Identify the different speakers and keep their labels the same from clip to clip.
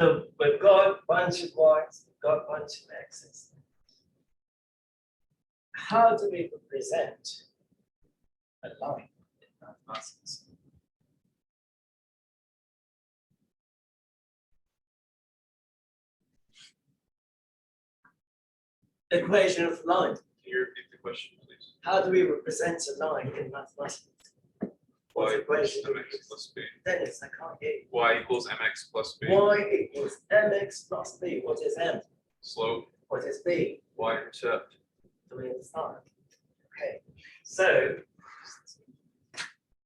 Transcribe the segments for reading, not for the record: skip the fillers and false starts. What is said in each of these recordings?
Speaker 1: So we've got a bunch of y's, we've got a bunch of x's. How do we represent a line in mathematics? Equation of line.
Speaker 2: Can you repeat the question, please?
Speaker 1: How do we represent a line in mathematics? What
Speaker 2: Y
Speaker 1: equation?
Speaker 2: equals mx plus b.
Speaker 1: Dennis, I can't hear you.
Speaker 2: Y equals mx plus b.
Speaker 1: Y equals mx plus b. What is m?
Speaker 2: Slope.
Speaker 1: What is b?
Speaker 2: Y-intercept.
Speaker 1: Do we understand? Okay, so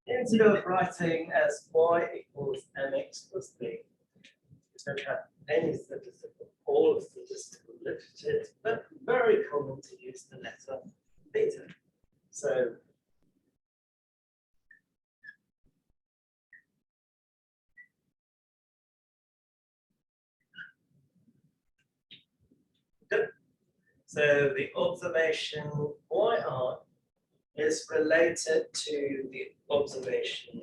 Speaker 1: instead of writing as y equals mx plus b, we don't have any statistical, all statistical literature, but very common to use the letter beta. So good. So the observation YR is related to the observation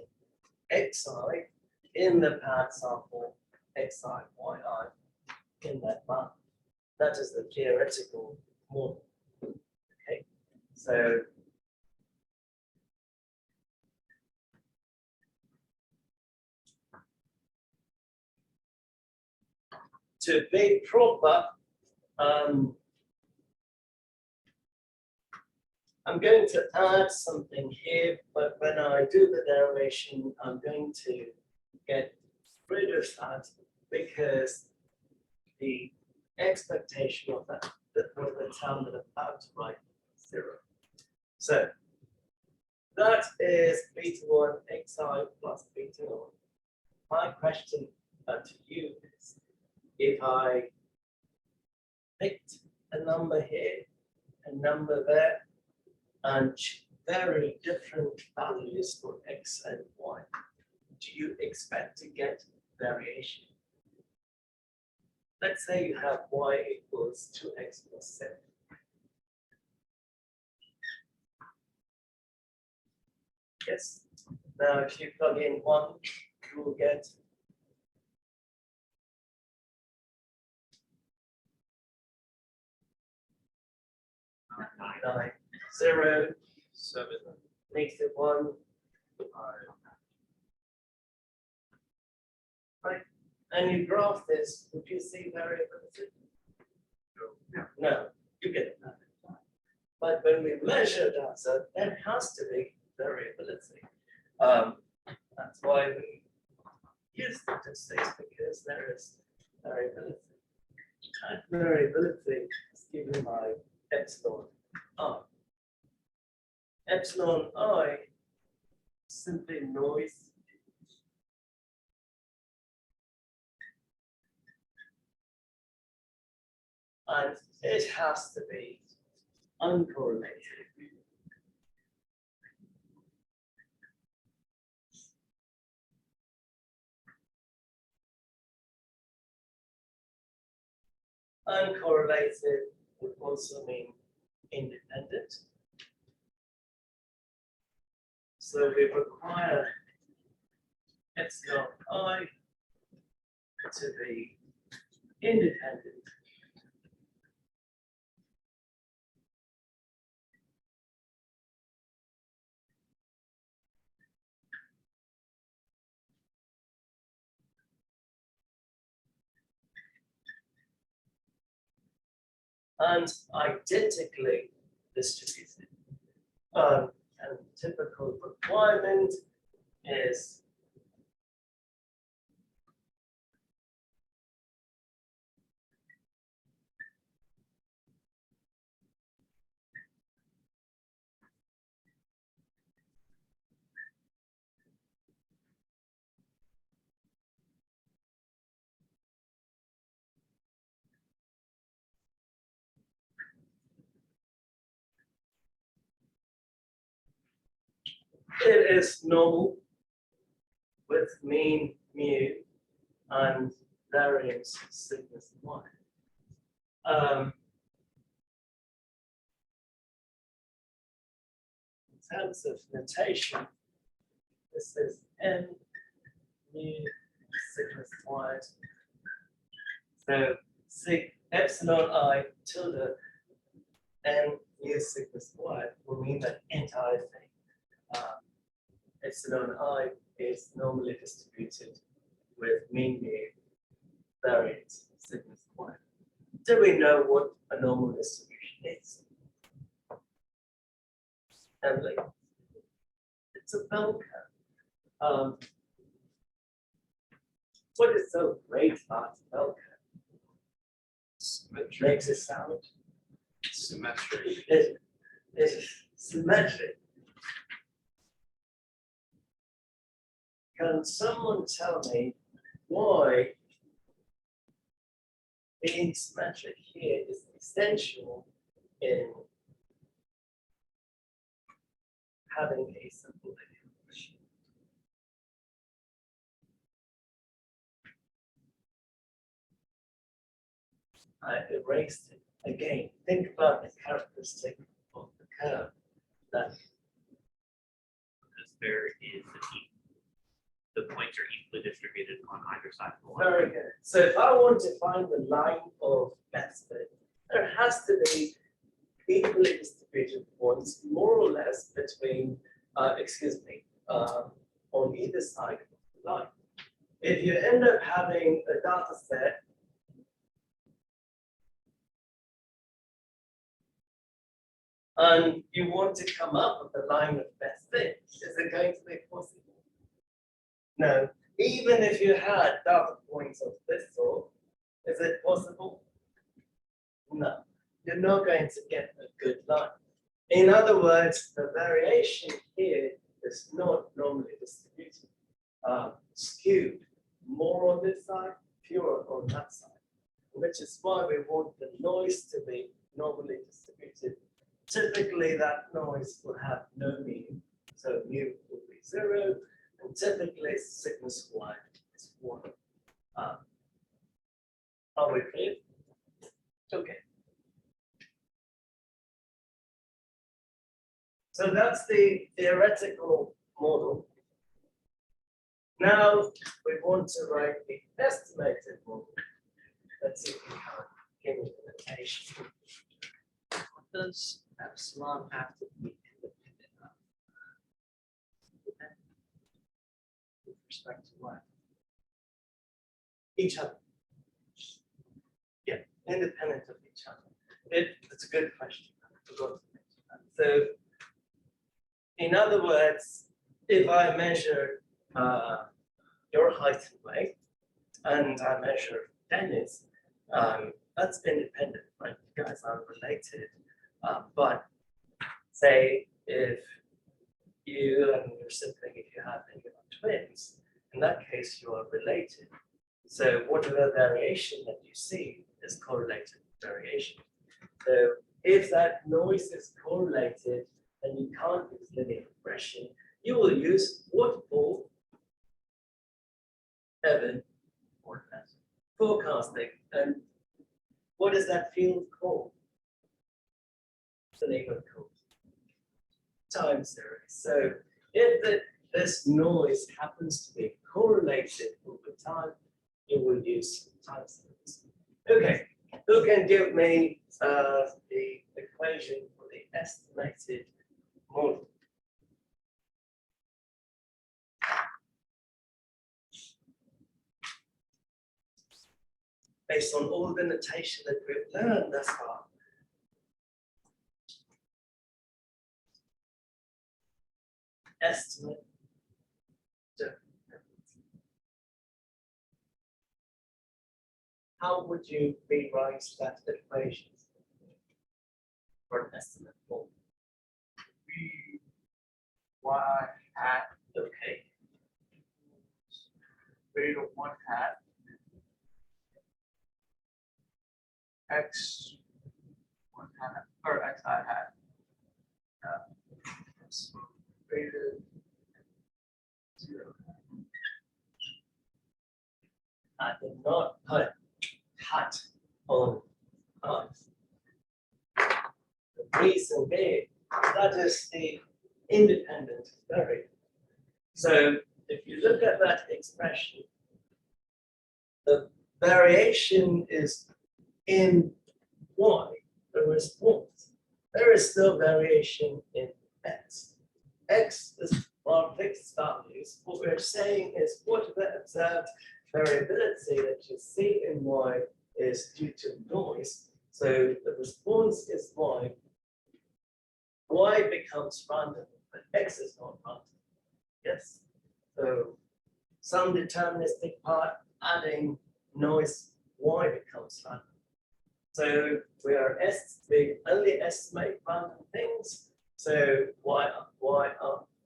Speaker 1: XI in the paired sample XI, YI in that map. That is the theoretical model. Okay, so to be proper, I'm going to add something here, but when I do the derivation, I'm going to get rid of that because the expectation of that for the term that I'm about to write is 0. So that is beta 1 xi plus beta 1. My question to you is, if I picked a number here, a number there, and very different values for x and y, do you expect to get variation? Let's say you have y equals 2x plus 7. Yes. Now, if you plug in 1, you will get 9, 0,
Speaker 2: 7.
Speaker 1: -1, right? And you graph this, would you see variability? No, you get it. But when we measure data, there has to be variability. That's why we use statistics, because there is variability. That variability is given by epsilon I. Epsilon I simply noise. And it has to be uncorrelated. Uncorrelated would also mean independent. So we require epsilon I to be independent. And identically distributed. And typical requirement is it is normal with mean mu and variance sigma y. In terms of notation, this is n mu sigma y So sig epsilon I tilde n mu sigma squared will mean that entire thing. Epsilon I is normally distributed with mean mu variance sigma squared. Do we know what a normal distribution is? Emily? It's a bell curve. What is so great about a bell curve?
Speaker 2: Symmetric.
Speaker 1: Makes it sound
Speaker 2: Symmetric.
Speaker 1: it's symmetric. Can someone tell me why being symmetric here is essential in having a simple equation? I erased it again. Think about the characteristic of the curve. That
Speaker 3: Because there is the points are equally distributed on either side of the line.
Speaker 1: very good. So if I want to find the line of best fit, there has to be equally distributed points, more or less between, on either side of the line. If you end up having a data set and you want to come up with a line of best fit, is it going to be possible? No. Even if you had data points of this sort, is it possible? No. You're not going to get a good line. In other words, the variation here is not normally distributed, skewed more on this side, fewer on that side, which is why we want the noise to be normally distributed. Typically, that noise will have no mean, so mu will be 0, and typically sigma squared is 1. Are we clear? Okay. So that's the theoretical model. Now we want to write the estimated model. Let's see if we can give me the notation.
Speaker 3: What does epsilon have to be independent of? With respect to what?
Speaker 1: Each other. Yeah, independent of each other. It's a good question. I forgot to mention that. So, in other words, if I measure your height and weight, and I measure Dennis, that's independent, right? You guys are related. But say if you and your sibling, if you have any twins, in that case you are related. So whatever variation that you see is correlated variation. So if that noise is correlated and you can't use linear regression, you will use what for? Evan, forecasting. And what is that field called? The neighborhood code. Time series. So if this noise happens to be correlated over time, you will use time series. Okay, who can give me the equation for the estimated model? Based on all the notation that we've learned thus far. Estimate. How would you rewrite that equation for an estimate model?
Speaker 4: Y hat
Speaker 1: Okay.
Speaker 4: beta 1 hat x 1 hat or xi hat beta 0.
Speaker 1: I did not put hat on us. The reason being, that is the independent variable. So if you look at that expression, the variation is in y, the response. There is no variation in x. X is our fixed values. What we're saying is what the observed variability that you see in y is due to noise. So the response is y. Y becomes random, but x is not random. Yes. So some deterministic part adding noise, y becomes random. So we only estimate random things. So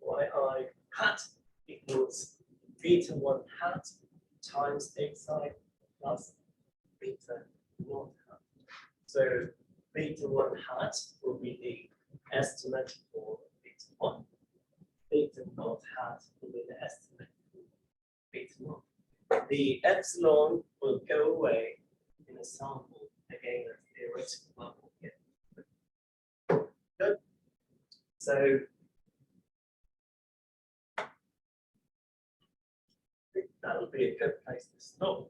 Speaker 1: yi hat equals beta 1 hat times xi plus beta 0 hat. So beta 1 hat will be the estimate for beta 1. Beta 0 hat will be the estimate for beta 1. The epsilon will go away in a sample, again at theoretical level. Yeah. Good. So I think that would be a good place to stop.